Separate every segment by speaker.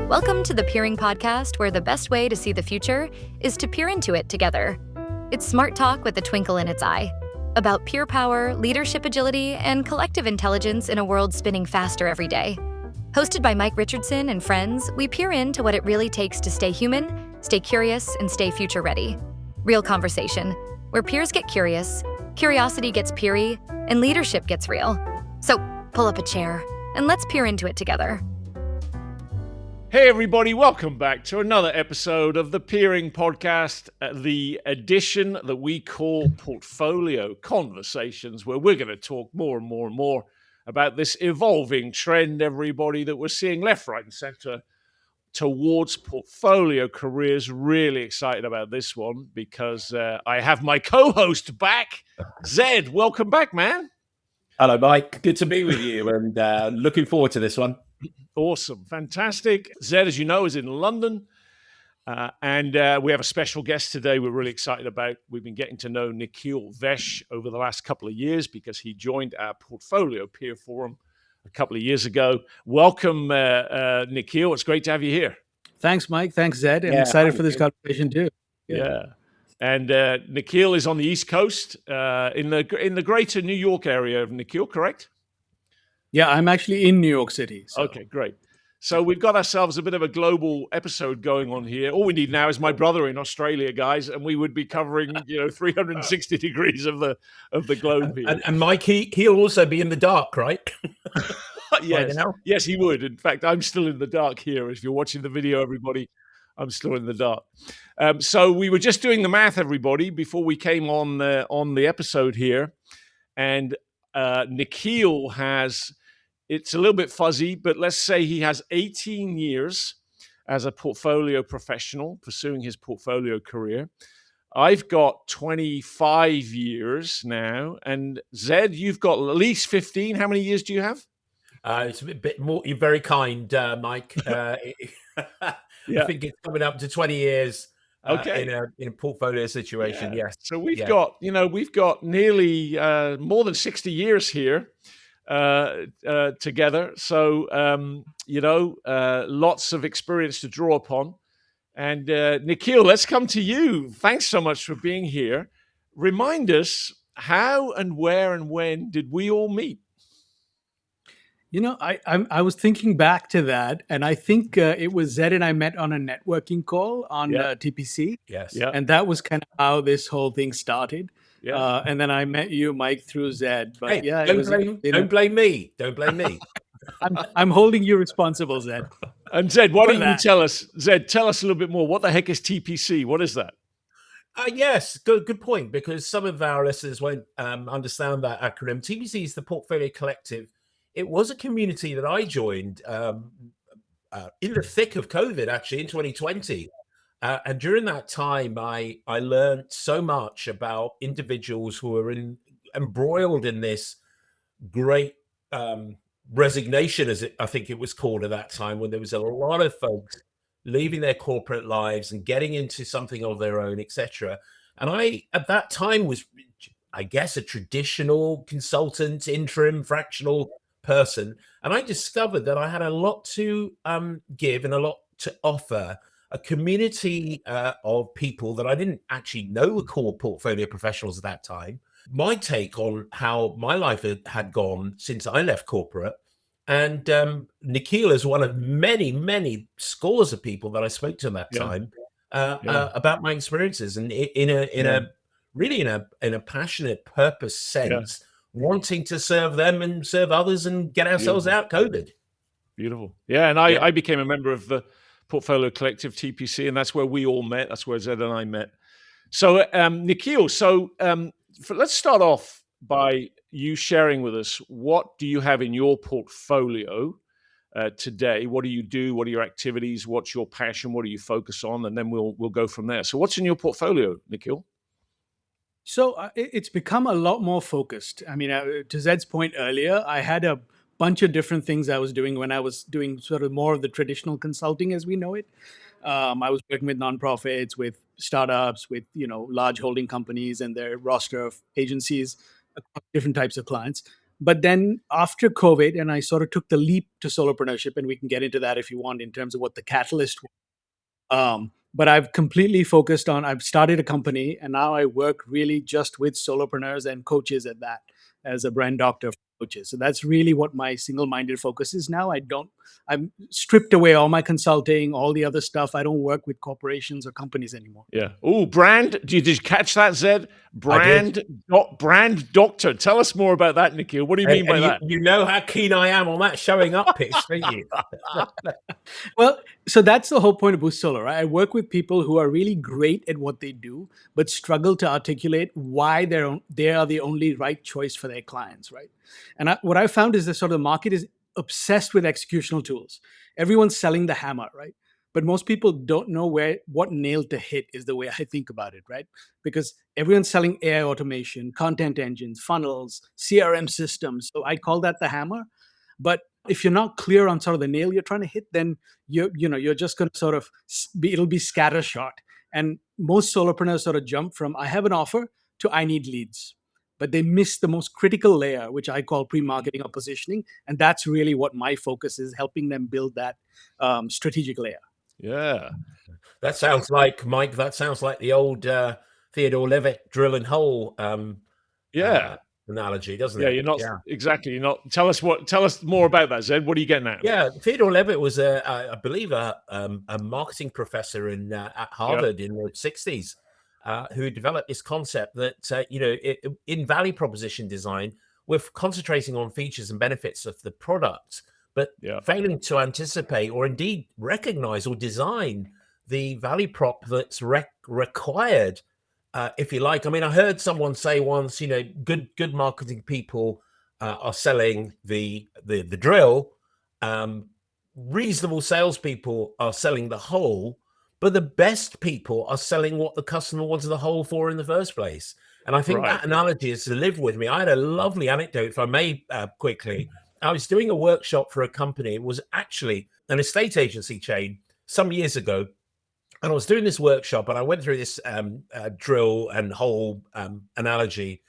Speaker 1: Welcome to the Peering Podcast, where the best way to see the future is to peer into it together. It's smart talk with a twinkle in its eye, about peer power, leadership agility, and collective intelligence in a world spinning faster every day. Hosted by Mike Richardson and friends, we peer into what it really takes to stay human, stay curious, and stay future ready. Real conversation, where peers get curious, curiosity gets peery, and leadership gets real. So pull up a chair and let's peer into it together.
Speaker 2: Hey everybody, welcome back to another episode of the Peering Podcast, the edition that we call Portfolio Conversations, where we're going to talk more and more and more about this evolving trend, everybody, that we're seeing left, right, and center towards portfolio careers. Really excited about this one because I have my co-host back, Zed. Welcome back, man.
Speaker 3: Hello, Mike. Good to be with you, and looking forward to this one.
Speaker 2: Awesome. Fantastic. Zed, as you know, is in London. And we have a special guest today we're really excited about. We've been getting to know Nikhil Vaish over the last couple of years because he joined our Portfolio Peer Forum a couple of years ago. Welcome, Nikhil. It's great to have you here.
Speaker 4: Thanks, Mike. Thanks, Zed. I'm excited for this conversation too.
Speaker 2: Yeah. And Nikhil is on the East Coast in the greater New York area of Nikhil, correct?
Speaker 4: Yeah, I'm actually in New York City. So.
Speaker 2: Okay, great. So we've got ourselves a bit of a global episode going on here. All we need now is my brother in Australia, guys, and we would be covering 360 degrees of the globe here.
Speaker 3: And Mike, he'll also be in the dark, right?
Speaker 2: Yes, he would. In fact, I'm still in the dark here. If you're watching the video, everybody, I'm still in the dark. So we were just doing the math, everybody, before we came on the episode here, and Nikhil has. It's a little bit fuzzy, but let's say he has 18 years as a portfolio professional pursuing his portfolio career. I've got 25 years now. And Zed, you've got at least 15. How many years do you have?
Speaker 3: It's a bit more. You're very kind, Mike. I think it's coming up to 20 years in a portfolio situation.
Speaker 2: Yeah.
Speaker 3: Yes.
Speaker 2: So we've got nearly more than 60 years here. Together. So, lots of experience to draw upon. And Nikhil, let's come to you. Thanks so much for being here. Remind us how and where and when did we all meet?
Speaker 4: I was thinking back to that, and I think it was Zed and I met on a networking call on TPC.
Speaker 3: Yes.
Speaker 4: Yeah. And that was kind of how this whole thing started. Yeah. And then I met you, Mike, through Zed. But
Speaker 3: hey, don't blame me. Don't blame me.
Speaker 4: I'm holding you responsible, Zed.
Speaker 2: And Zed, why don't you tell us? Zed, tell us a little bit more. What the heck is TPC? What is that?
Speaker 3: Yes, good point. Because some of our listeners won't understand that acronym. TPC is the Portfolio Collective. It was a community that I joined in the thick of COVID, actually, in 2020. And during that time, I learned so much about individuals who were embroiled in this great resignation, I think it was called at that time, when there was a lot of folks leaving their corporate lives and getting into something of their own, etc. And I, at that time, was, I guess, a traditional consultant, interim, fractional person. And I discovered that I had a lot to give and a lot to offer. A community of people that I didn't actually know were called portfolio professionals at that time. My take on how my life had gone since I left corporate, and Nikhil is one of many, many scores of people that I spoke to at that time about my experiences, and in a passionate purpose sense, wanting to serve them and serve others and get ourselves out COVID.
Speaker 2: Beautiful, yeah. And I became a member of the Portfolio Collective, TPC, and that's where we all met. That's where Zed and I met. So, Nikhil, let's start off by you sharing with us, what do you have in your portfolio today? What do you do? What are your activities? What's your passion? What do you focus on? And then we'll go from there. So what's in your portfolio, Nikhil?
Speaker 4: So it's become a lot more focused. I mean, to Zed's point earlier, I had a bunch of different things I was doing when I was doing sort of more of the traditional consulting as we know it. I was working with nonprofits, with startups, with large holding companies and their roster of agencies, across different types of clients. But then after COVID, and I sort of took the leap to solopreneurship, and we can get into that if you want in terms of what the catalyst was. But I've completely focused on, I've started a company and now I work really just with solopreneurs and coaches at that as a brand doctor for coaches. So that's really what my single-minded focus is now. I'm stripped away all my consulting, all the other stuff. I don't work with corporations or companies anymore.
Speaker 2: Yeah. Oh, brand. Did you catch that, Zed? Brand, brand doctor. Tell us more about that, Nikhil. What do you mean by that?
Speaker 3: You know how keen I am on that showing up pitch, don't you?
Speaker 4: Well, so that's the whole point of Boost Solo, right? I work with people who are really great at what they do, but struggle to articulate why they are the only right choice for their clients, right? And what I found is that sort of the market is obsessed with executional tools. Everyone's selling the hammer, right? But most people don't know what nail to hit is the way I think about it, right? Because everyone's selling AI automation, content engines, funnels, CRM systems. So I call that the hammer. But if you're not clear on sort of the nail you're trying to hit, then you're just going to sort of it'll be scattershot. And most solopreneurs sort of jump from I have an offer to I need leads, but they miss the most critical layer, which I call pre-marketing or positioning, and that's really what my focus is, helping them build that strategic layer.
Speaker 2: Yeah.
Speaker 3: That sounds like, Mike, that sounds like the old Theodore Levitt drill and hole analogy, doesn't it?
Speaker 2: You're not exactly. You're not. Tell us more about that, Zed. What are you getting at?
Speaker 3: Yeah, Theodore Levitt was I believe a marketing professor at Harvard in the 60s, who developed this concept that in value proposition design, we're concentrating on features and benefits of the product, but failing to anticipate or indeed recognize or design the value prop that's required. If you like, I mean, I heard someone say once, good marketing people are selling the drill. Reasonable salespeople are selling the whole, but the best people are selling what the customer wanted the whole for in the first place. And I think that analogy is to live with me. I had a lovely anecdote, if I may, quickly. I was doing a workshop for a company. It was actually an estate agency chain some years ago. And I was doing this workshop and I went through this drill and hole analogy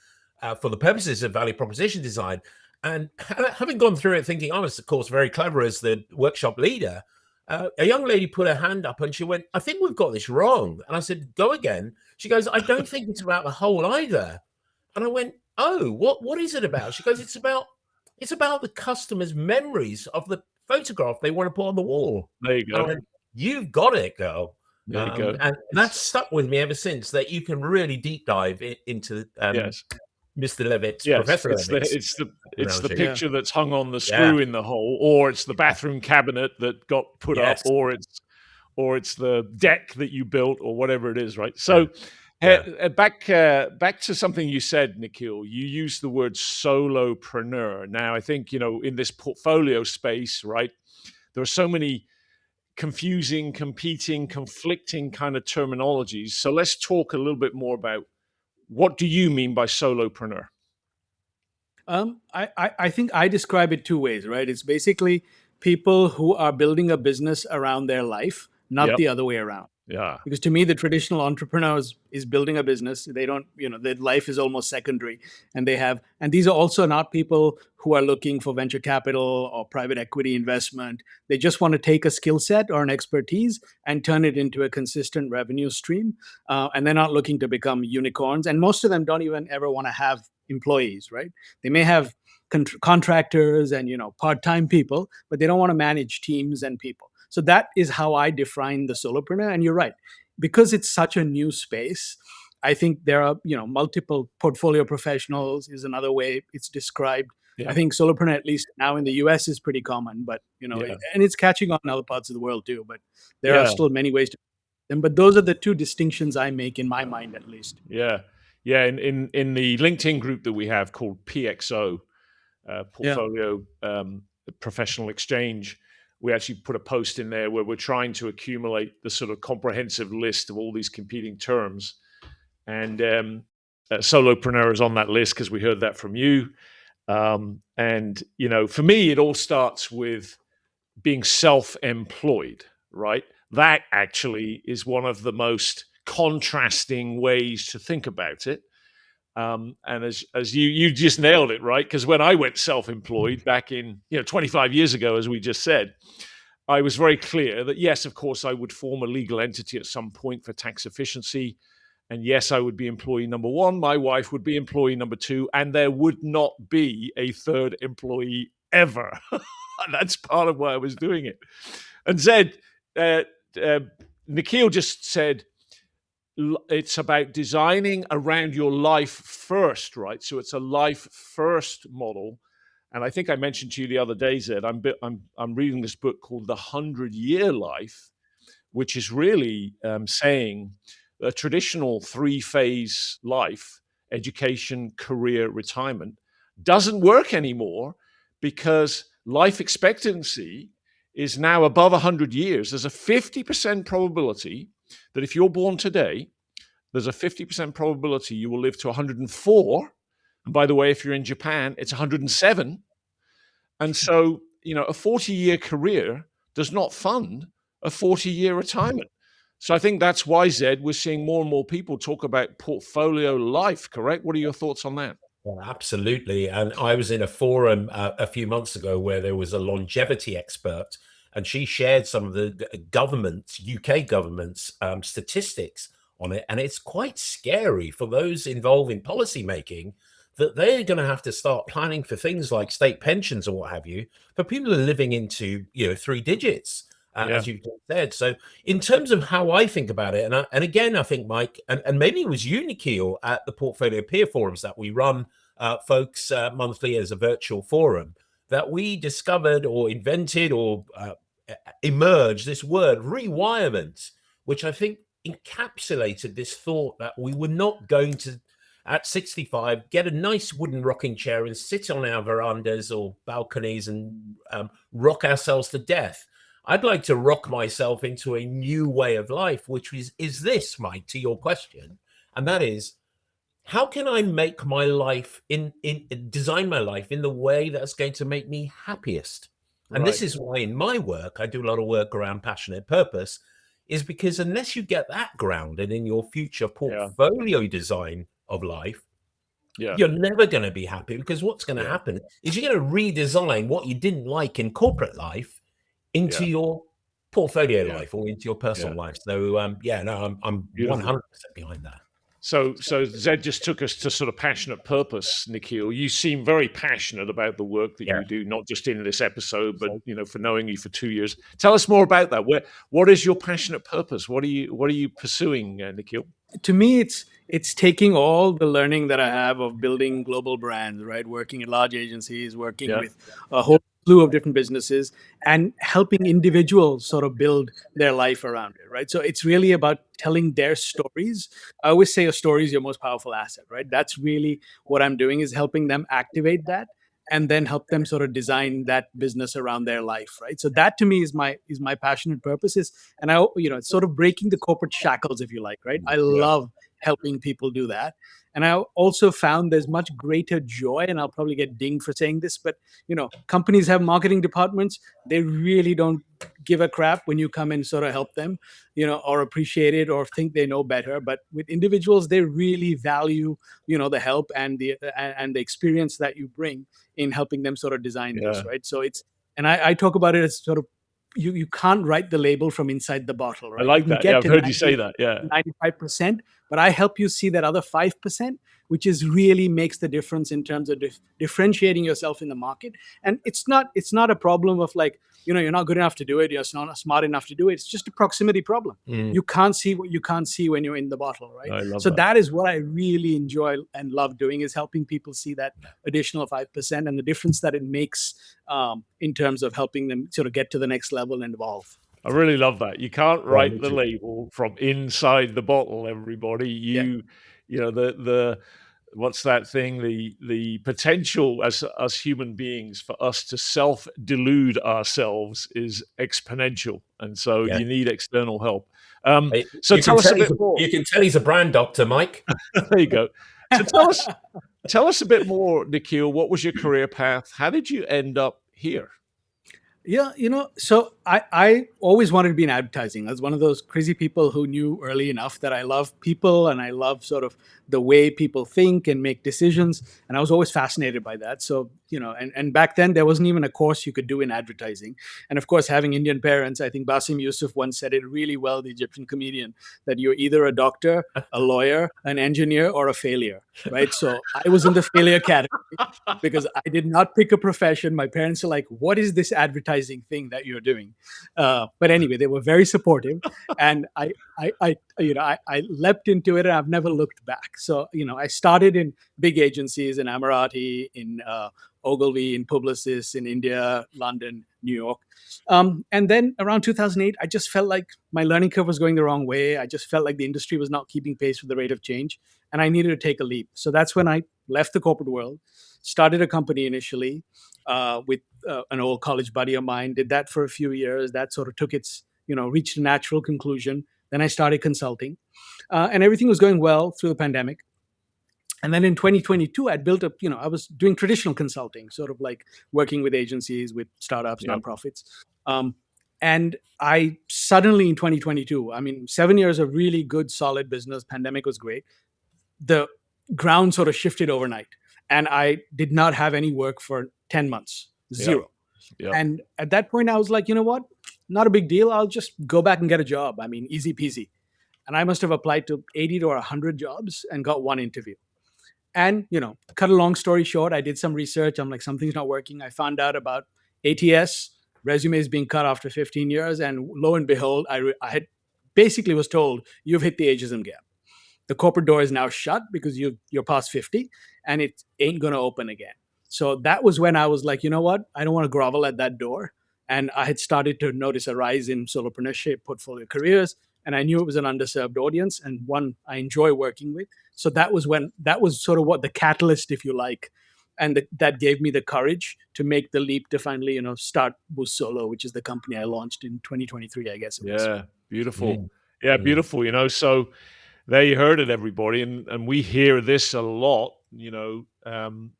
Speaker 3: for the purposes of value proposition design. And having gone through it thinking I was, of course, very clever as the workshop leader, a young lady put her hand up and she went, I think we've got this wrong. And I said, go again. She goes, I don't think it's about the hole either. And I went, oh, what is it about? She goes, it's about the customer's memories of the photograph they want to put on the wall.
Speaker 2: There you go.
Speaker 3: And I went, you've got it, girl.
Speaker 2: There you go.
Speaker 3: And that's stuck with me ever since, that you can really deep dive into Mr. Levitt's, Professor Levitt's.
Speaker 2: It's the picture that's hung on the screw in the hole, or it's the bathroom cabinet that got put up, or it's the deck that you built, or whatever it is, right? So back to something you said, Nikhil. You used the word solopreneur. Now, I think, in this portfolio space, right, there are so many confusing, competing, conflicting kind of terminologies. So let's talk a little bit more about what do you mean by solopreneur?
Speaker 4: I think I describe it two ways, right? It's basically people who are building a business around their life, not the other way around.
Speaker 2: Yeah.
Speaker 4: Because to me, the traditional entrepreneurs is building a business. They don't, their life is almost secondary. And these are also not people who are looking for venture capital or private equity investment. They just want to take a skill set or an expertise and turn it into a consistent revenue stream. And they're not looking to become unicorns. And most of them don't even ever want to have employees, right? They may have contractors and, part-time people, but they don't want to manage teams and people. So that is how I define the solopreneur. And you're right, because it's such a new space, I think there are, multiple portfolio professionals is another way it's described. Yeah. I think solopreneur, at least now in the US, is pretty common, but, and it's catching on in other parts of the world too, but there are still many ways to them. But those are the two distinctions I make in my mind, at least.
Speaker 2: Yeah. Yeah. In the LinkedIn group that we have called PXO, Portfolio Professional Exchange, we actually put a post in there where we're trying to accumulate the sort of comprehensive list of all these competing terms. And solopreneur is on that list because we heard that from you. And, for me, it all starts with being self-employed, right? That actually is one of the most contrasting ways to think about it. And as you just nailed it, right? Because when I went self-employed back in 25 years ago, as we just said, I was very clear that yes, of course, I would form a legal entity at some point for tax efficiency. And yes, I would be employee number one. My wife would be employee number two, and there would not be a third employee ever. That's part of why I was doing it. And Zed, Nikhil just said, it's about designing around your life first, right? So it's a life first model. And I think I mentioned to you the other day, Zed, I'm reading this book called The 100-Year Life, which is really saying a traditional 3-phase life, education, career, retirement, doesn't work anymore because life expectancy is now above 100 years. There's a 50% probability that if you're born today, there's a 50% probability you will live to 104. And by the way, if you're in Japan, it's 107. And so, a 40-year career does not fund a 40-year retirement. So I think that's why, Zed, we're seeing more and more people talk about portfolio life, correct? What are your thoughts on that?
Speaker 3: Well, absolutely. And I was in a forum a few months ago where there was a longevity expert, and she shared some of the UK government's statistics on it. And it's quite scary for those involved in policy making that they're going to have to start planning for things like state pensions or what have you for people who are living into 3 digits. As you've said. So in terms of how I think about it, and again, I think, Mike, and maybe it was you, Nikhil, at the Portfolio Peer Forums that we run, folks, monthly as a virtual forum, that we discovered or invented or emerged this word, rewirement, which I think encapsulated this thought that we were not going to, at 65, get a nice wooden rocking chair and sit on our verandas or balconies and rock ourselves to death. I'd like to rock myself into a new way of life, which is this, Mike, to your question. And that is, how can I make my life design my life in the way that's going to make me happiest? And This is why in my work, I do a lot of work around passionate purpose, is because unless you get that grounded in your future portfolio design of life, you're never going to be happy, because what's going to happen is you're going to redesign what you didn't like in corporate life into your portfolio life or into your personal life. So I'm 100% behind that.
Speaker 2: So Zed just took us to sort of passionate purpose, Nikhil. You seem very passionate about the work that you do, not just in this episode, but for knowing you for 2 years. Tell us more about that. What is your passionate purpose? What are you pursuing, Nikhil?
Speaker 4: To me, it's taking all the learning that I have of building global brands, right? Working at large agencies, working with a whole slew of different businesses, and helping individuals sort of build their life around it, right? So it's really about telling their stories. I always say a story is your most powerful asset, right? That's really what I'm doing, is helping them activate that and then help them sort of design that business around their life, right? So that to me is my passionate purposes. And it's sort of breaking the corporate shackles, if you like, right? I love helping people do that. And I also found there's much greater joy, and I'll probably get dinged for saying this, but companies have marketing departments. They really don't give a crap when you come and sort of help them, or appreciate it or think they know better. But with individuals, they really value, the help and the experience that you bring in helping them sort of design this, right? So and I talk about it as sort of, you can't write the label from inside the bottle, right?
Speaker 2: I like that. I've heard you say that.
Speaker 4: 95%, but I help you see that other 5%, which really makes the difference in terms of differentiating yourself in the market. And it's not a problem of like, you're not good enough to do it, you're not smart enough to do it. It's just a proximity problem. You can't see what you can't see when you're in the bottle, right? So that is what I really enjoy and love doing, is helping people see that additional 5% and the difference that it makes in terms of helping them sort of get to the next level and evolve.
Speaker 2: I really love that. You can't write the label from inside the bottle, everybody. The what's that thing? The potential as us human beings for us to self-delude ourselves is exponential. And so you need external help. So tell us a bit more.
Speaker 3: You can tell he's a brand doctor, Mike.
Speaker 2: There you go. So tell us a bit more, Nikhil. What was your career path? How did you end up here?
Speaker 4: Yeah, so I always wanted to be in advertising. I was one of those crazy people who knew early enough that I love people and I love sort of the way people think and make decisions. And I was always fascinated by that. So, and back then there wasn't even a course you could do in advertising. And of course, having Indian parents, I think Basim Yusuf once said it really well, the Egyptian comedian, that you're either a doctor, a lawyer, an engineer, or a failure, right? So I was in the failure category because I did not pick a profession. My parents are like, "What is this advertising thing that you're doing?" But anyway, they were very supportive, and I leapt into it, and I've never looked back. So I started in big agencies in Emirati, in Ogilvy, in Publicis, in India, London, New York. And then around 2008, I just felt like my learning curve was going the wrong way. I just felt like the industry was not keeping pace with the rate of change, and I needed to take a leap. So that's when I left the corporate world, started a company initially with an old college buddy of mine, did that for a few years. That sort of took its, reached a natural conclusion. Then I started consulting, and everything was going well through the pandemic. And then in 2022, I'd built up, I was doing traditional consulting, sort of like working with agencies, with startups,
Speaker 2: Yep.
Speaker 4: nonprofits. And I suddenly in 2022, I mean, 7 years of really good, solid business, pandemic was great. The ground sort of shifted overnight. And I did not have any work for 10 months, zero.
Speaker 2: Yep.
Speaker 4: And at that point, I was like, you know what? Not a big deal. I'll just go back and get a job. I mean, easy peasy. And I must have applied to 80 to 100 jobs and got one interview. And, cut a long story short, I did some research. I'm like, something's not working. I found out about ATS, resumes being cut after 15 years. And lo and behold, I had basically was told, you've hit the ageism gap. The corporate door is now shut because you're past 50 and it ain't going to open again. So that was when I was like, you know what? I don't want to grovel at that door. And I had started to notice a rise in solopreneurship, portfolio careers. And I knew it was an underserved audience and one I enjoy working with. So that was sort of what the catalyst, if you like. And that gave me the courage to make the leap to finally, start Boost Solo, which is the company I launched in 2023, I guess it was.
Speaker 2: Yeah, beautiful. Yeah, beautiful. So there you heard it, everybody. And we hear this a lot,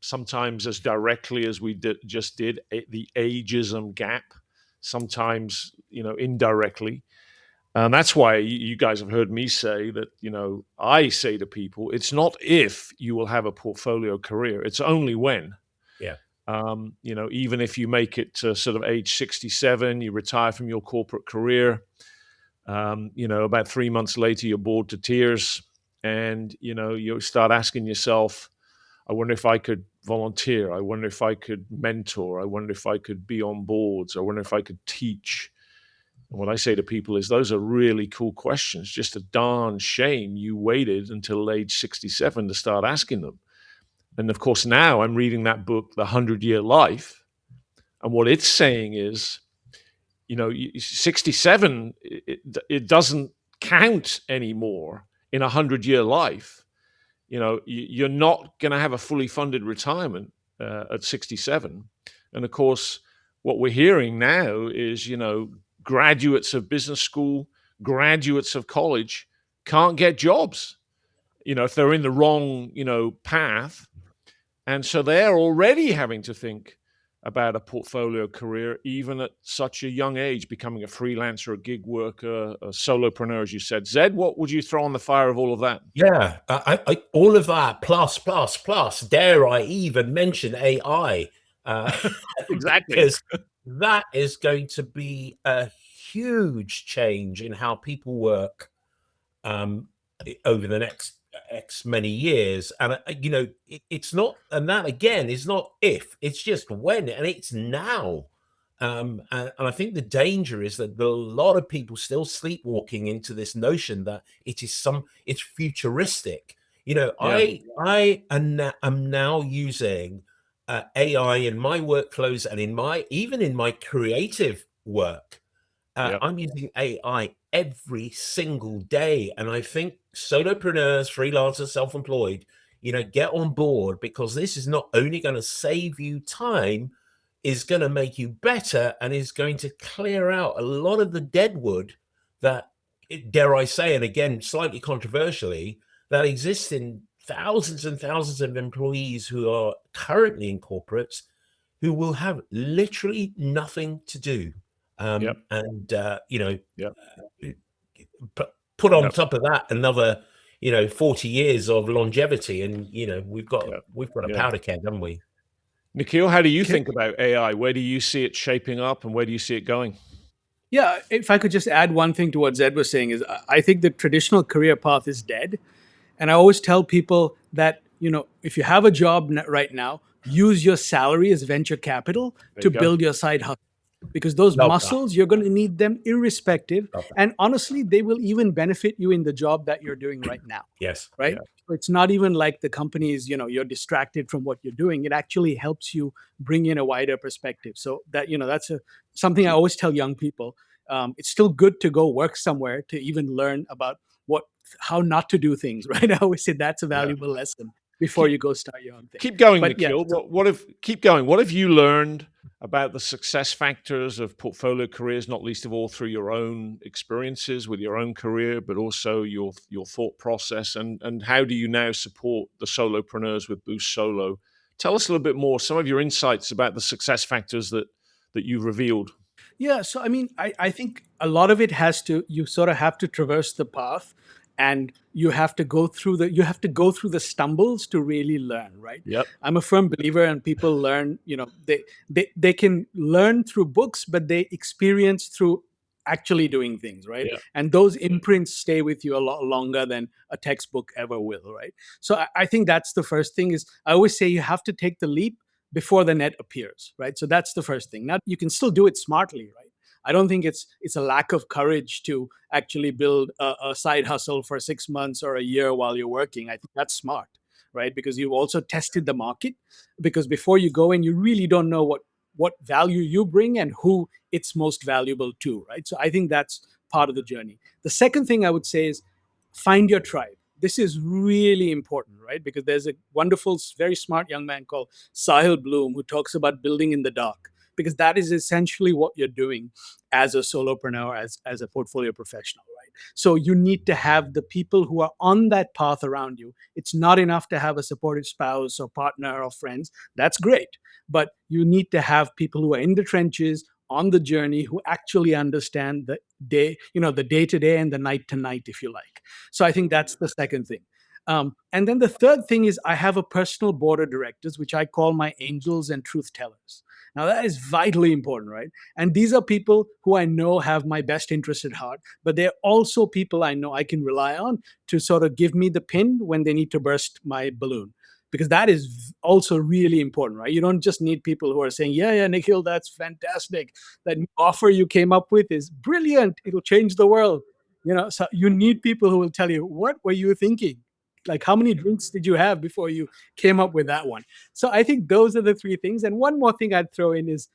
Speaker 2: sometimes as directly as we just did, the ageism gap, sometimes, indirectly. And that's why you guys have heard me say that, I say to people, it's not if you will have a portfolio career, it's only when.
Speaker 3: Yeah.
Speaker 2: Even if you make it to sort of age 67, you retire from your corporate career, about 3 months later, you're bored to tears and, you start asking yourself, I wonder if I could volunteer. I wonder if I could mentor. I wonder if I could be on boards. I wonder if I could teach. And what I say to people is those are really cool questions. Just a darn shame you waited until age 67 to start asking them. And of course, now I'm reading that book, The 100-Year Life. And what it's saying is, 67, it doesn't count anymore in a 100-year life. You're not going to have a fully funded retirement at 67. And of course, what we're hearing now is, graduates of business school, graduates of college can't get jobs, if they're in the wrong, path. And so they're already having to think about a portfolio career, even at such a young age, becoming a freelancer, a gig worker, a solopreneur, as you said. Zed, what would you throw on the fire of all of that?
Speaker 3: Yeah, I all of that, plus, dare I even mention AI?
Speaker 2: Exactly.
Speaker 3: Because that is going to be a huge change in how people work over the next X many years. And, it's not, and that again is not if, it's just when, and it's now. And I think the danger is that there are a lot of people still sleepwalking into this notion that it's futuristic.
Speaker 2: Yeah.
Speaker 3: I am now using AI in my workflows and even in my creative work.
Speaker 2: Yep.
Speaker 3: I'm using AI every single day. And I think solopreneurs, freelancers, self-employed, get on board, because this is not only going to save you time, is going to make you better, and is going to clear out a lot of the deadwood that, dare I say, and again, slightly controversially, that exists in thousands and thousands of employees who are currently in corporates. who will have literally nothing to do.
Speaker 2: Yep.
Speaker 3: And,
Speaker 2: Yep.
Speaker 3: put on
Speaker 2: Yep.
Speaker 3: top of that another, 40 years of longevity. And, we've got
Speaker 2: Yep.
Speaker 3: a
Speaker 2: Yeah.
Speaker 3: powder keg, haven't we?
Speaker 2: Nikhil, how do you think about AI? Where do you see it shaping up and where do you see it going?
Speaker 4: Yeah, if I could just add one thing to what Zed was saying is I think the traditional career path is dead. And I always tell people that, if you have a job right now, use your salary as venture capital
Speaker 2: There
Speaker 4: to
Speaker 2: you go.
Speaker 4: build your side hustle. Because those
Speaker 3: Love that.
Speaker 4: muscles, you're going to need them irrespective.
Speaker 3: Love that.
Speaker 4: And honestly, they will even benefit you in the job that you're doing right now.
Speaker 3: Yes.
Speaker 4: Right?
Speaker 2: Yeah.
Speaker 4: So it's not even like the companies, you're distracted from what you're doing. It actually helps you bring in a wider perspective. So that, that's something I always tell young people. It's still good to go work somewhere to even learn about how not to do things, right? I always say that's a valuable lesson before you go start your own thing.
Speaker 2: Keep going,
Speaker 4: But yeah,
Speaker 2: Nikhil. Keep going. What have you learned about the success factors of portfolio careers, not least of all through your own experiences with your own career, but also your thought process, and how do you now support the solopreneurs with Boost Solo? Tell us a little bit more, some of your insights about the success factors that you've revealed.
Speaker 4: Yeah, so I mean, I think a lot of it you sort of have to traverse the path, and you have to go through the stumbles to really learn, right?
Speaker 2: Yep.
Speaker 4: I'm a firm believer, and people learn, they can learn through books, but they experience through actually doing things, right?
Speaker 2: Yeah.
Speaker 4: And those imprints stay with you a lot longer than a textbook ever will, right? So I think that's the first thing. Is I always say you have to take the leap before the net appears, right? So that's the first thing. Now you can still do it smartly, right? I don't think it's a lack of courage to actually build a side hustle for 6 months or a year while you're working. I think that's smart, right? Because you've also tested the market. Because before you go in, you really don't know what value you bring and who it's most valuable to, right? So I think that's part of the journey. The second thing I would say is find your tribe. This is really important, right? Because there's a wonderful, very smart young man called Sahil Bloom who talks about building in the dark, because that is essentially what you're doing as a solopreneur, as a portfolio professional, right? So you need to have the people who are on that path around you. It's not enough to have a supportive spouse or partner or friends. That's great. But you need to have people who are in the trenches, on the journey, who actually understand the day to day and the night to night, if you like. So I think that's the second thing. And then the third thing is I have a personal board of directors, which I call my angels and truth tellers. Now, that is vitally important, right? And these are people who I know have my best interest at heart, but they're also people I know I can rely on to sort of give me the pin when they need to burst my balloon. Because that is also really important, right? You don't just need people who are saying, yeah, Nikhil, that's fantastic. That new offer you came up with is brilliant. It'll change the world. So you need people who will tell you, what were you thinking? Like, how many drinks did you have before you came up with that one? So I think those are the three things. And one more thing I'd throw in is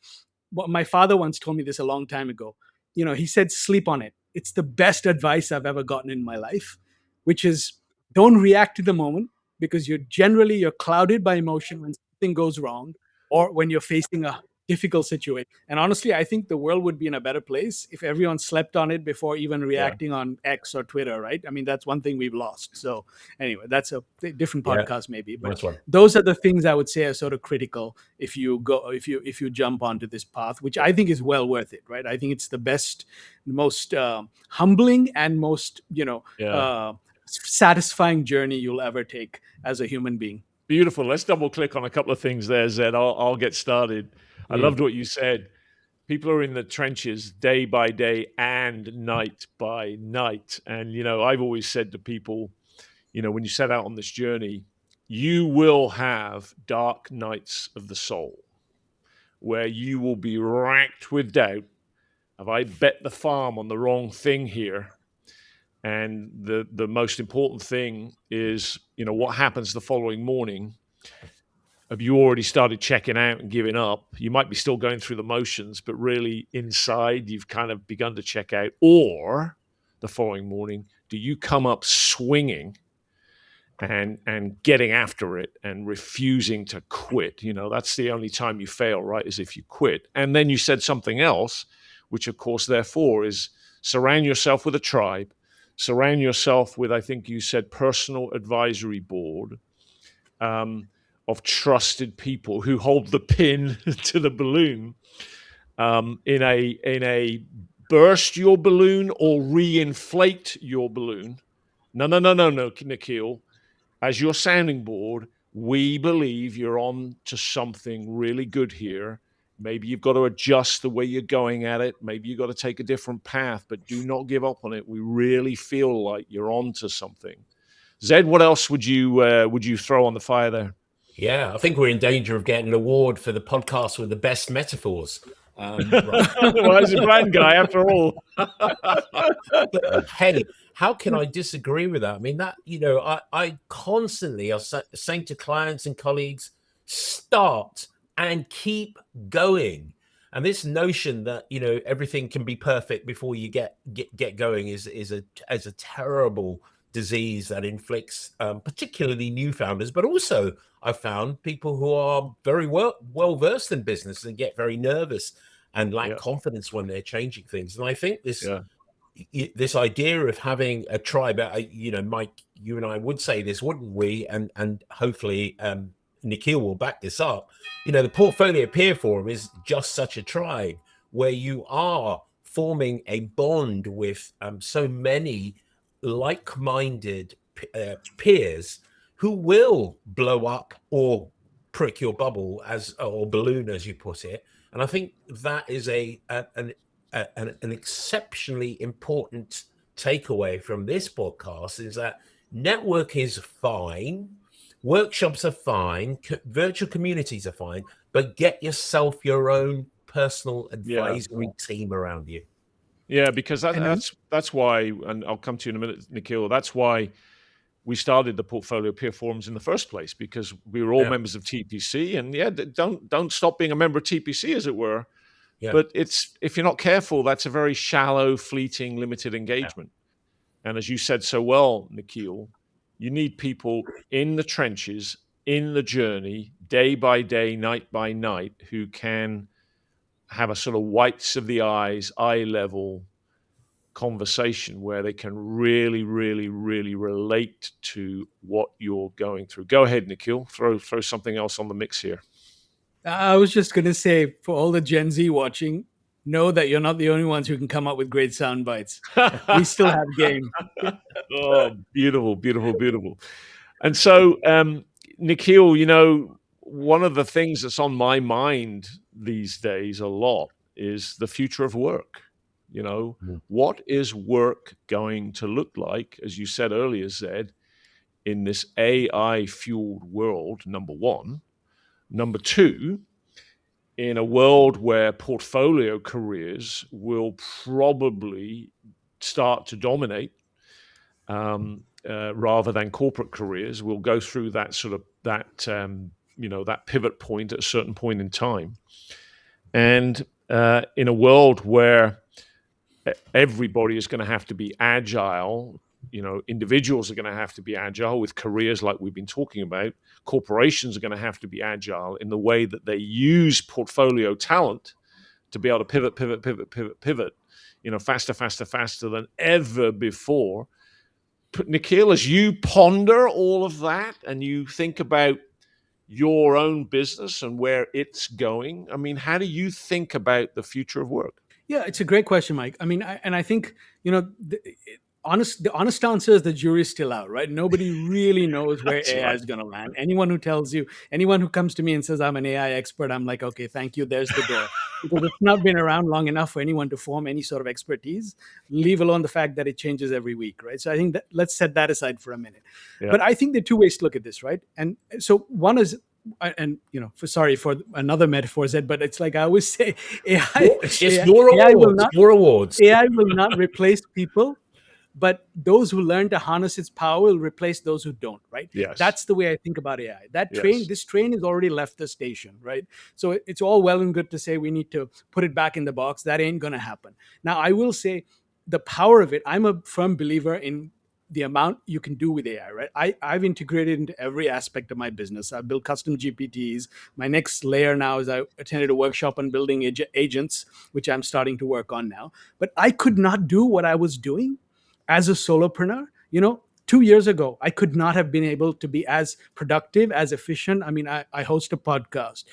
Speaker 4: what my father once told me this a long time ago. He said, sleep on it. It's the best advice I've ever gotten in my life, which is don't react to the moment, because you're clouded by emotion when something goes wrong or when you're facing a difficult situation. And honestly, I think the world would be in a better place if everyone slept on it before even reacting on X or Twitter, right? I mean, that's one thing we've lost. So anyway, that's a different podcast maybe. But
Speaker 3: Nice one.
Speaker 4: those are the things I would say are sort of critical if you jump onto this path, which I think is well worth it, right? I think it's the best, most humbling and most, satisfying journey you'll ever take as a human being.
Speaker 2: Beautiful. Let's double click on a couple of things there, Zed. I'll get started. I loved what you said. People are in the trenches day by day and night by night. And, I've always said to people, when you set out on this journey, you will have dark nights of the soul where you will be racked with doubt. Have I bet the farm on the wrong thing here? And the most important thing is, what happens the following morning. Have you already started checking out and giving up? You might be still going through the motions, but really inside you've kind of begun to check out. Or the following morning, do you come up swinging and getting after it and refusing to quit? That's the only time you fail, right? Is if you quit. And then you said something else, which of course, therefore, is surround yourself with a tribe. Surround yourself with, I think you said, personal advisory board of trusted people who hold the pin to the balloon in a burst your balloon or reinflate your balloon. No, Nikhil. As your sounding board, we believe you're on to something really good here. Maybe you've got to adjust the way you're going at it. Maybe you've got to take a different path, but do not give up on it. We really feel like you're on to something. Zed, what else would you throw on the fire there?
Speaker 3: Yeah, I think we're in danger of getting an award for the podcast with the best metaphors.
Speaker 2: Well, he's a brand guy after all.
Speaker 3: But, hey, how can I disagree with that? I mean, that, I constantly are saying to clients and colleagues, start and keep going. And this notion that, everything can be perfect before you get going is a terrible disease that inflicts particularly new founders, but also I've found people who are very well versed in business and get very nervous and lack confidence when they're changing things. And I think this idea of having a tribe, Mike, you and I would say this, wouldn't we? And hopefully Nikhil will back this up. The Portfolio Peer Forum is just such a tribe where you are forming a bond with so many like-minded peers who will blow up or prick your bubble or balloon, as you put it. And I think that is an exceptionally important takeaway from this podcast, is that network is fine, workshops are fine, virtual communities are fine, but get yourself your own personal advisory team around you.
Speaker 2: Yeah, because that's why, and I'll come to you in a minute, Nikhil, that's why we started the Portfolio Peer Forums in the first place, because we were all members of TPC, and don't stop being a member of TPC, as it were. Yeah. But if you're not careful, that's a very shallow, fleeting, limited engagement. Yeah. And as you said so well, Nikhil, you need people in the trenches, in the journey, day by day, night by night, who can have a sort of whites of the eyes, eye level conversation where they can really, really, really relate to what you're going through. Go ahead, Nikhil. Throw something else on the mix here.
Speaker 4: I was just going to say, for all the Gen Z watching, know that you're not the only ones who can come up with great sound bites. We still have game.
Speaker 2: Oh, beautiful, beautiful, beautiful. And so, Nikhil, one of the things that's on my mind these days a lot is the future of work. What is work going to look like, as you said earlier, Zed, in this AI-fueled world, number one. Number two, in a world where portfolio careers will probably start to dominate rather than corporate careers. We'll go through that sort of that pivot point at a certain point in time. And in a world where everybody is going to have to be agile, individuals are going to have to be agile with careers like we've been talking about. Corporations are going to have to be agile in the way that they use portfolio talent to be able to pivot, faster than ever before. Nikhil, as you ponder all of that and you think about your own business and where it's going, I mean, how do you think about the future of work?
Speaker 4: Yeah, it's a great question, Mike. I mean, I think, the honest answer is the jury's still out, right? Nobody really knows where AI is going to land. Anyone who comes to me and says I'm an AI expert, I'm like, okay, thank you. There's the door. Because it's not been around long enough for anyone to form any sort of expertise, leave alone the fact that it changes every week, right? So I think that let's set that aside for a minute. Yeah. But I think there are two ways to look at this, right? And so one is, and sorry for another metaphor, Zed, but it's like I always say, AI will not replace people, but those who learn to harness its power will replace those who don't, right?
Speaker 2: Yes.
Speaker 4: That's the way I think about AI. This train has already left the station, right? So it's all well and good to say we need to put it back in the box. That ain't going to happen. Now, I will say the power of it, I'm a firm believer in the amount you can do with AI, right? I've integrated into every aspect of my business. I've built custom GPTs. My next layer now is I attended a workshop on building agents, which I'm starting to work on now. But I could not do what I was doing as a solopreneur, 2 years ago, I could not have been able to be as productive, as efficient. I mean, I host a podcast.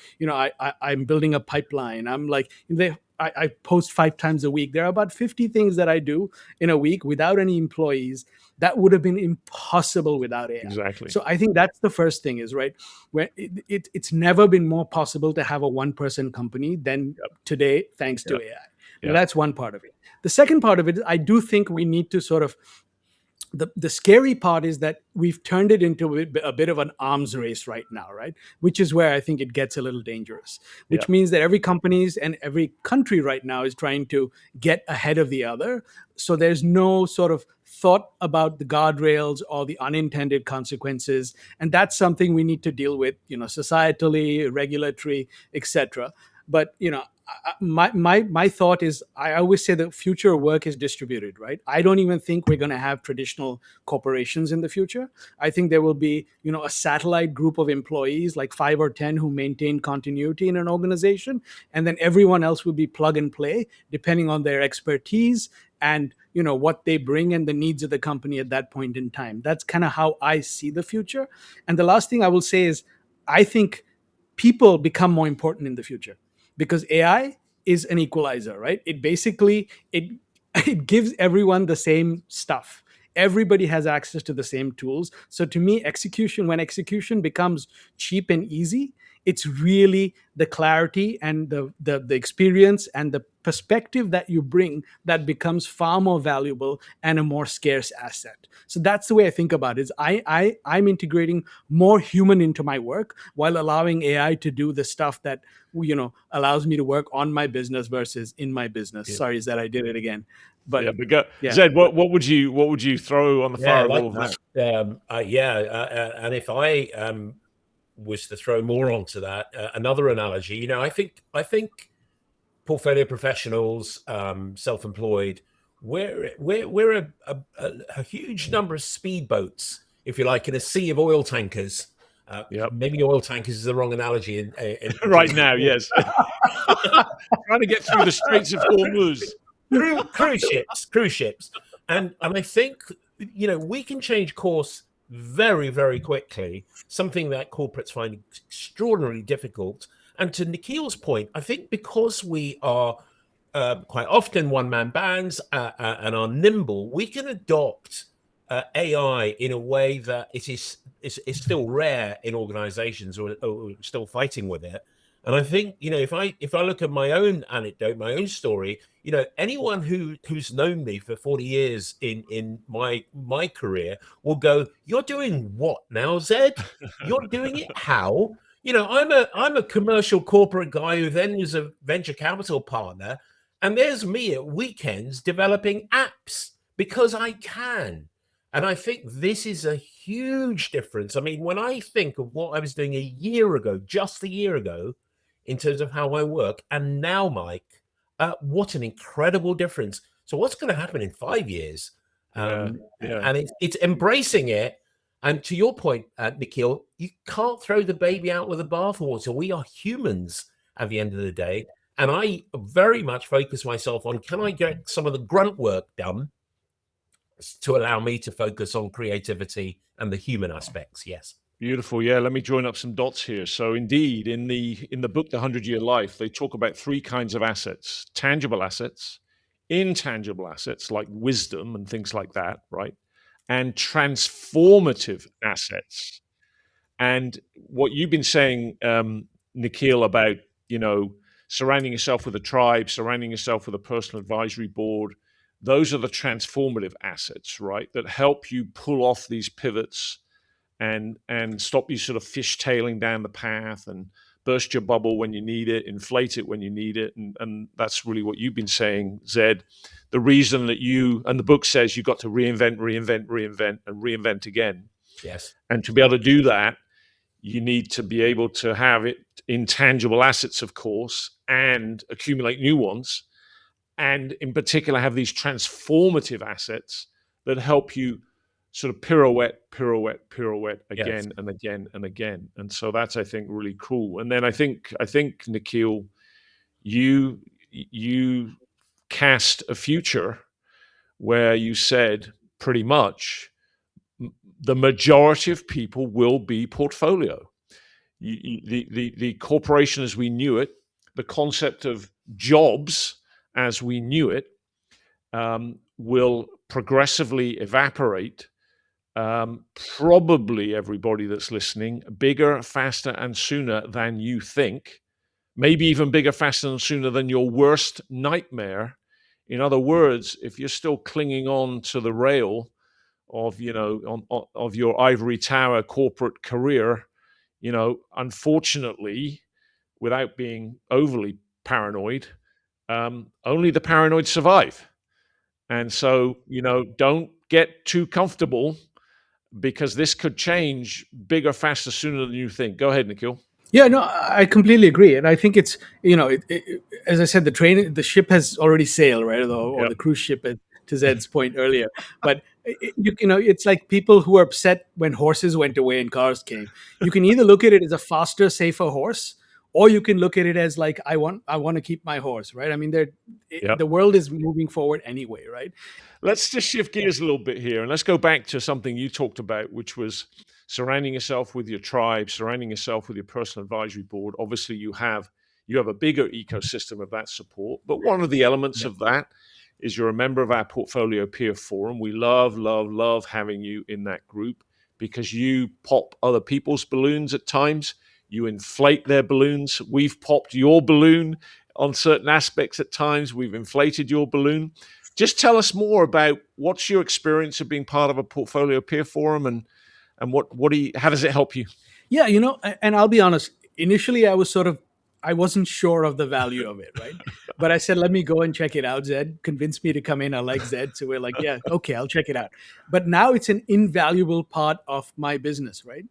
Speaker 4: I'm building a pipeline. I'm like, I post 5 times a week. There are about 50 things that I do in a week without any employees that would have been impossible without AI.
Speaker 2: Exactly.
Speaker 4: So I think that's the first thing is, right, where it's never been more possible to have a one-person company than today, thanks to AI. Now, that's one part of it. The second part of it, I do think we need to sort of, the scary part is that we've turned it into a bit of an arms race right now, right? Which is where I think it gets a little dangerous, which means that every companies and every country right now is trying to get ahead of the other. So there's no sort of thought about the guardrails or the unintended consequences. And that's something we need to deal with, societally, regulatory, etc. But, my thought is, I always say the future of work is distributed, right? I don't even think we're going to have traditional corporations in the future. I think there will be, a satellite group of employees, like 5 or 10, who maintain continuity in an organization. And then everyone else will be plug and play, depending on their expertise and, what they bring and the needs of the company at that point in time. That's kind of how I see the future. And the last thing I will say is, I think people become more important in the future, because AI is an equalizer, right? It basically it gives everyone the same stuff. Everybody has access to the same tools. So to me, when execution becomes cheap and easy, it's really the clarity and the experience and the perspective that you bring that becomes far more valuable and a more scarce asset. So that's the way I think about it. Is I'm integrating more human into my work while allowing AI to do the stuff that allows me to work on my business versus in my business. Sorry, Zed, I did it again. But
Speaker 2: Zed, what would you throw on the fire of all of that?
Speaker 3: And if I was to throw more onto that, another analogy, I think portfolio professionals, self-employed, we're a huge number of speedboats, if you like, in a sea of oil tankers. Maybe oil tankers is the wrong analogy in
Speaker 2: right now. Yes, trying to get through the Straits of Hormuz.
Speaker 3: Cruise ships, and I think we can change course very, very quickly. Something that corporates find extraordinarily difficult. And to Nikhil's point, I think because we are quite often one-man bands and are nimble, we can adopt AI in a way that it is still rare in organizations, or still fighting with it. And I think, if I look at my own anecdote, my own story, anyone who's known me for 40 years in my career will go, "You're doing what now, Zed? You're doing it how?" I'm a commercial corporate guy who then was a venture capital partner, and there's me at weekends developing apps because I can. And I think this is a huge difference. I mean, when I think of what I was doing just a year ago, in terms of how I work, and now, Mike, what an incredible difference. So what's going to happen in 5 years? And it's embracing it. And to your point, Nikhil, you can't throw the baby out with the bathwater. We are humans at the end of the day. And I very much focus myself on, can I get some of the grunt work done to allow me to focus on creativity and the human aspects? Yes.
Speaker 2: Beautiful. Yeah, let me join up some dots here. So indeed, in the book, The 100-Year Life, they talk about 3 kinds of assets: tangible assets, intangible assets like wisdom and things like that, right? And transformative assets. And what you've been saying, Nikhil, about, surrounding yourself with a tribe, surrounding yourself with a personal advisory board, those are the transformative assets, right? That help you pull off these pivots and stop you sort of fishtailing down the path, and burst your bubble when you need it, inflate it when you need it. And that's really what you've been saying, Zed. The reason that and the book says you've got to reinvent, and reinvent again.
Speaker 3: Yes.
Speaker 2: And to be able to do that, you need to be able to have it intangible assets, of course, and accumulate new ones. And in particular, have these transformative assets that help you sort of pirouette again and again and again. And so that's, I think, really cool. And then I think Nikhil, you cast a future where you said pretty much the majority of people will be portfolio. The corporation as we knew it, the concept of jobs as we knew it, will progressively evaporate. Probably everybody that's listening, bigger, faster, and sooner than you think. Maybe even bigger, faster, and sooner than your worst nightmare. In other words, if you're still clinging on to the rail of of your ivory tower corporate career, unfortunately, without being overly paranoid, only the paranoid survive. And so, don't get too comfortable, because this could change bigger, faster, sooner than you think. Go ahead, Nikhil.
Speaker 4: Yeah, no, I completely agree, and I think it's as I said, the ship has already sailed, right, or
Speaker 2: Yep.
Speaker 4: the cruise ship, to Zed's point earlier. But it's like people who are upset when horses went away and cars came. You can either look at it as a faster, safer horse, or you can look at it as like I want to keep my horse, right? I mean,
Speaker 2: Yep.
Speaker 4: the world is moving forward anyway, right?
Speaker 2: Let's just shift gears a little bit here, and let's go back to something you talked about, which was surrounding yourself with your tribe, surrounding yourself with your personal advisory board. Obviously, you have a bigger ecosystem of that support, but one of the elements of that is you're a member of our portfolio peer forum. We love, love, love having you in that group, because you pop other people's balloons at times. You inflate their balloons. We've popped your balloon on certain aspects at times. We've inflated your balloon. Just tell us more about what's your experience of being part of a portfolio peer forum, and how does it help you?
Speaker 4: Yeah, and I'll be honest, initially I wasn't sure of the value of it, right? But I said, let me go and check it out. Zed convinced me to come in. I like Zed. So we're like, yeah, okay, I'll check it out. But now it's an invaluable part of my business, right?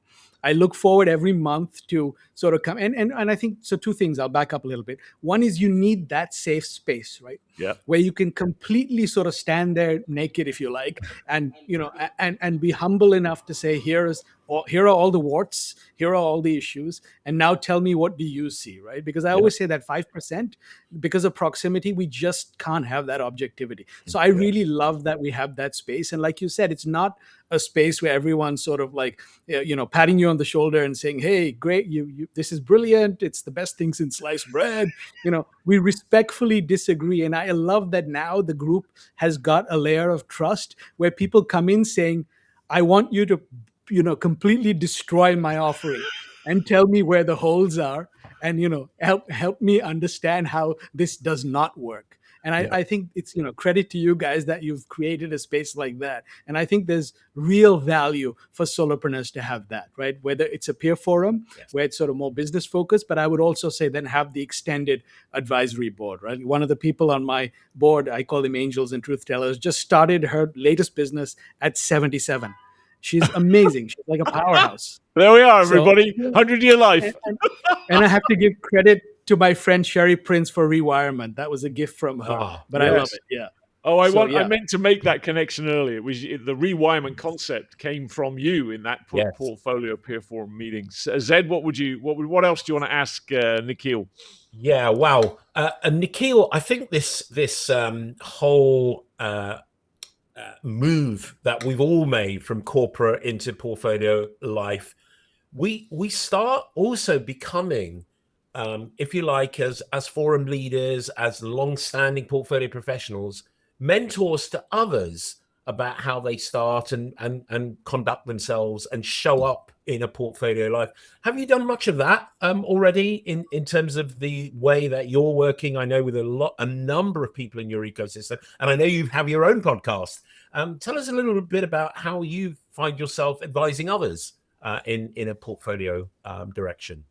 Speaker 4: I look forward every month to sort of come and I think so. Two things, I'll back up a little bit. One is you need that safe space, right?
Speaker 2: Yeah.
Speaker 4: Where you can completely sort of stand there naked, if you like, and and be humble enough to say, here are all the warts, here are all the issues, and now tell me, what do you see, right? Because I always say that 5%, because of proximity, we just can't have that objectivity. So I really love that we have that space. And like you said, it's not a space where everyone's sort of like, patting you on the shoulder and saying, hey, great, you this is brilliant, it's the best thing since sliced bread. We respectfully disagree. And I love that now the group has got a layer of trust where people come in saying, I want you to completely destroy my offering and tell me where the holes are, and help me understand how this does not work. And I think it's credit to you guys that you've created a space like that. And I think there's real value for solopreneurs to have that, right? Whether it's a peer forum where it's sort of more business focused, but I would also say then have the extended advisory board, right? One of the people on my board, I call them angels and truth tellers, just started her latest business at 77. She's amazing. She's like a powerhouse.
Speaker 2: There we are, everybody. 100-year life.
Speaker 4: And I have to give credit to my friend Sherry Prince for rewirement. That was a gift from her. But I love it. Yeah.
Speaker 2: Oh, I meant to make that connection earlier. It was the rewirement concept came from you in that portfolio peer forum meeting. Zed, what else do you want to ask Nikhil?
Speaker 3: Yeah, wow. And Nikhil, I think this whole move that we've all made from corporate into portfolio life, we start also becoming, if you like, as forum leaders, as long-standing portfolio professionals, mentors to others about how they start and conduct themselves and show up in a portfolio life. Have you done much of that already in terms of the way that you're working? I know with a number of people in your ecosystem, and I know you have your own podcast. Tell us a little bit about how you find yourself advising others in a portfolio direction.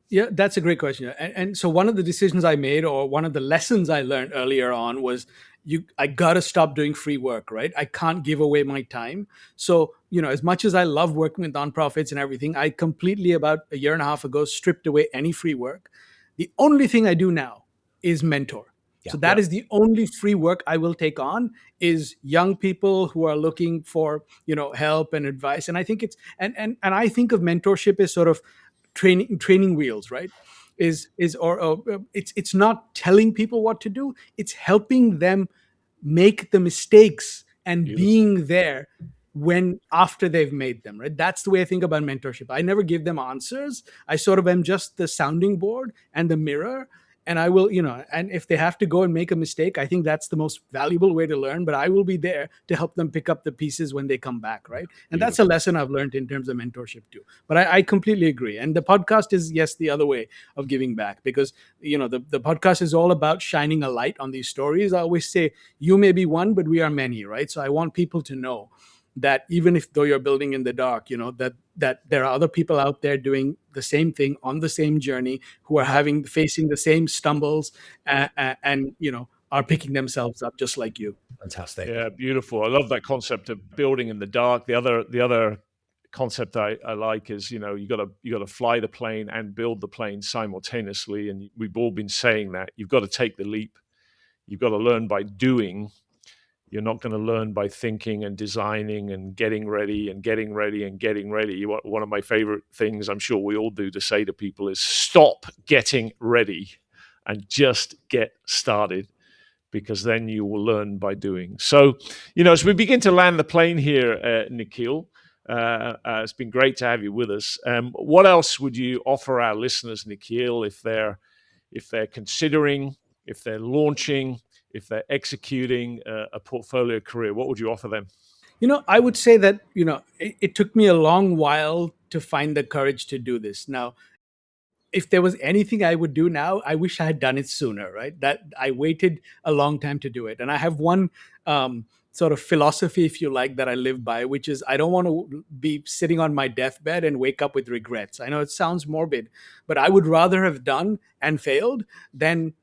Speaker 4: Yeah, that's a great question. And so one of the decisions I made, or one of the lessons I learned earlier on, was I got to stop doing free work, right? I can't give away my time. So, as much as I love working with nonprofits and everything, I completely, about a year and a half ago, stripped away any free work. The only thing I do now is mentor. So that is the only free work I will take on, is young people who are looking for, help and advice. And I think and I think of mentorship as sort of training wheels, right? It's not telling people what to do, it's helping them make the mistakes and being there when after they've made them, right? That's the way I think about mentorship. I never give them answers. I sort of am just the sounding board and the mirror. And I will, and if they have to go and make a mistake, I think that's the most valuable way to learn. But I will be there to help them pick up the pieces when they come back, right? And that's a lesson I've learned in terms of mentorship too. But I completely agree. And the podcast is, yes, the other way of giving back, because the podcast is all about shining a light on these stories. I always say, you may be one, but we are many, right? So I want people to know that even if though you're building in the dark, that there are other people out there doing the same thing on the same journey, who are facing the same stumbles, and are picking themselves up just like you.
Speaker 3: Fantastic.
Speaker 2: Yeah, beautiful. I love that concept of building in the dark. The other concept I like is, you got to fly the plane and build the plane simultaneously. And we've all been saying that you've got to take the leap. You've got to learn by doing. You're not going to learn by thinking and designing and getting ready and getting ready and getting ready. One of my favorite things, I'm sure we all do, to say to people is stop getting ready and just get started, because then you will learn by doing. So, as we begin to land the plane here, Nikhil, it's been great to have you with us. What else would you offer our listeners, Nikhil, if they're considering, if they're launching, if they're executing a portfolio career? What would you offer them?
Speaker 4: I would say that, it took me a long while to find the courage to do this. Now, if there was anything I would do now, I wish I had done it sooner, right? That I waited a long time to do it. And I have one sort of philosophy, if you like, that I live by, which is I don't want to be sitting on my deathbed and wake up with regrets. I know it sounds morbid, but I would rather have done and failed than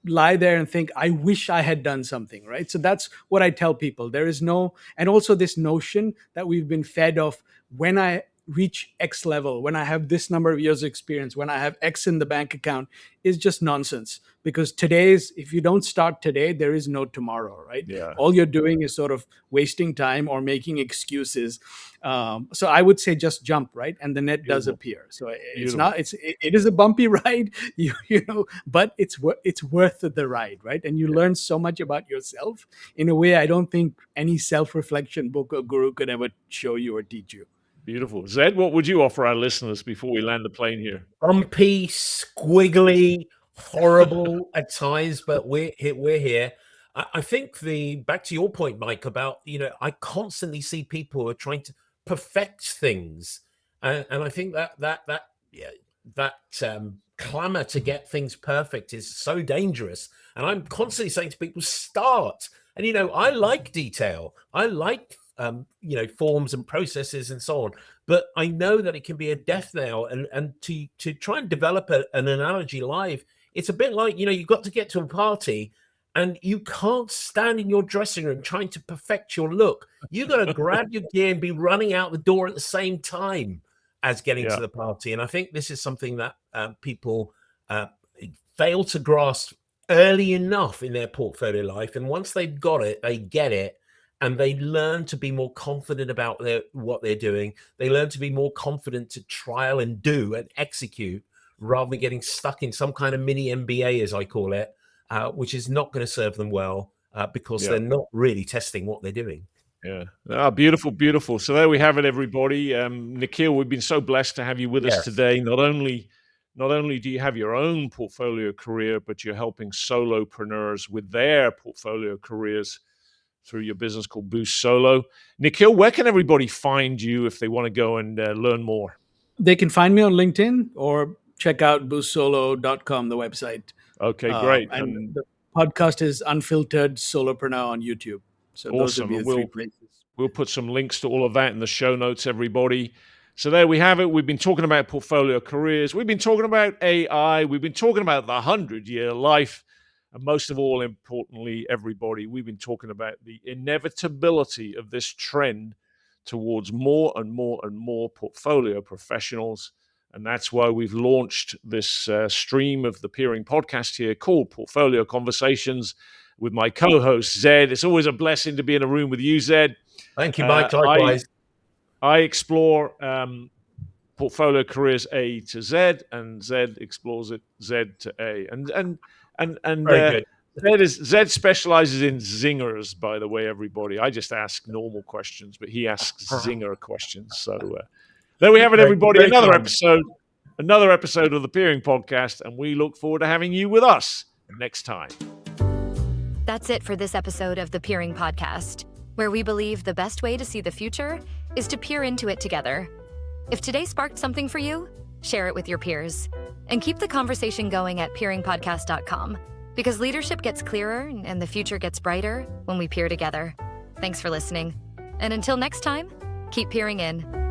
Speaker 4: lie there and think, I wish I had done something, right? So that's what I tell people. There is and also this notion that we've been fed of, when I reach X level, when I have this number of years of experience, when I have X in the bank account, is just nonsense. Because if you don't start today, there is no tomorrow, right?
Speaker 2: Yeah.
Speaker 4: All you're doing is sort of wasting time or making excuses. So I would say just jump, right? And the net does appear. So it is a bumpy ride, but it's worth the ride, right? And you learn so much about yourself in a way I don't think any self-reflection book or guru could ever show you or teach you.
Speaker 2: Beautiful. Zed, what would you offer our listeners before we land the plane here?
Speaker 3: Bumpy, squiggly, horrible at times, but we're here. I think back to your point, Mike, about, I constantly see people who are trying to perfect things. And I think that clamor to get things perfect is so dangerous. And I'm constantly saying to people, start. And, I like detail. I like forms and processes and so on. But I know that it can be a death knell. And to try and develop an analogy live, it's a bit like, you've got to get to a party and you can't stand in your dressing room trying to perfect your look. You got to grab your gear and be running out the door at the same time as getting to the party. And I think this is something that people fail to grasp early enough in their portfolio life. And once they've got it, they get it. And they learn to be more confident about what they're doing. They learn to be more confident to trial and do and execute, rather than getting stuck in some kind of mini MBA, as I call it, which is not going to serve them well because they're not really testing what they're doing.
Speaker 2: Yeah. Beautiful, beautiful. So there we have it, everybody. Nikhil, we've been so blessed to have you with us today. Not only do you have your own portfolio career, but you're helping solopreneurs with their portfolio careers through your business called Boost Solo. Nikhil, where can everybody find you if they want to go and learn more?
Speaker 4: They can find me on LinkedIn or check out boostsolo.com, the website.
Speaker 2: Okay, great.
Speaker 4: And the podcast is Unfiltered Solopreneur on YouTube. So those would be the three places.
Speaker 2: We'll put some links to all of that in the show notes, everybody. So there we have it. We've been talking about portfolio careers. We've been talking about AI. We've been talking about the 100-year life. And most of all, importantly, everybody, we've been talking about the inevitability of this trend towards more and more and more portfolio professionals. And that's why we've launched this stream of the Peering podcast here called Portfolio Conversations with my co-host, Zed. It's always a blessing to be in a room with you, Zed.
Speaker 3: Thank you, Mike. Likewise.
Speaker 2: I explore portfolio careers A to Z, and Z explores it Z to A. And
Speaker 3: Very good.
Speaker 2: Zed specializes in zingers, by the way, everybody. I just ask normal questions, but he asks zinger questions. So there we have it, everybody.
Speaker 3: Very
Speaker 2: Another
Speaker 3: kind.
Speaker 2: episode of the Peering Podcast, and we look forward to having you with us next time.
Speaker 1: That's it for this episode of the Peering Podcast, where we believe the best way to see the future is to peer into it together. If today sparked something for you, share it with your peers. And keep the conversation going at peeringpodcast.com, because leadership gets clearer and the future gets brighter when we peer together. Thanks for listening. And until next time, keep peering in.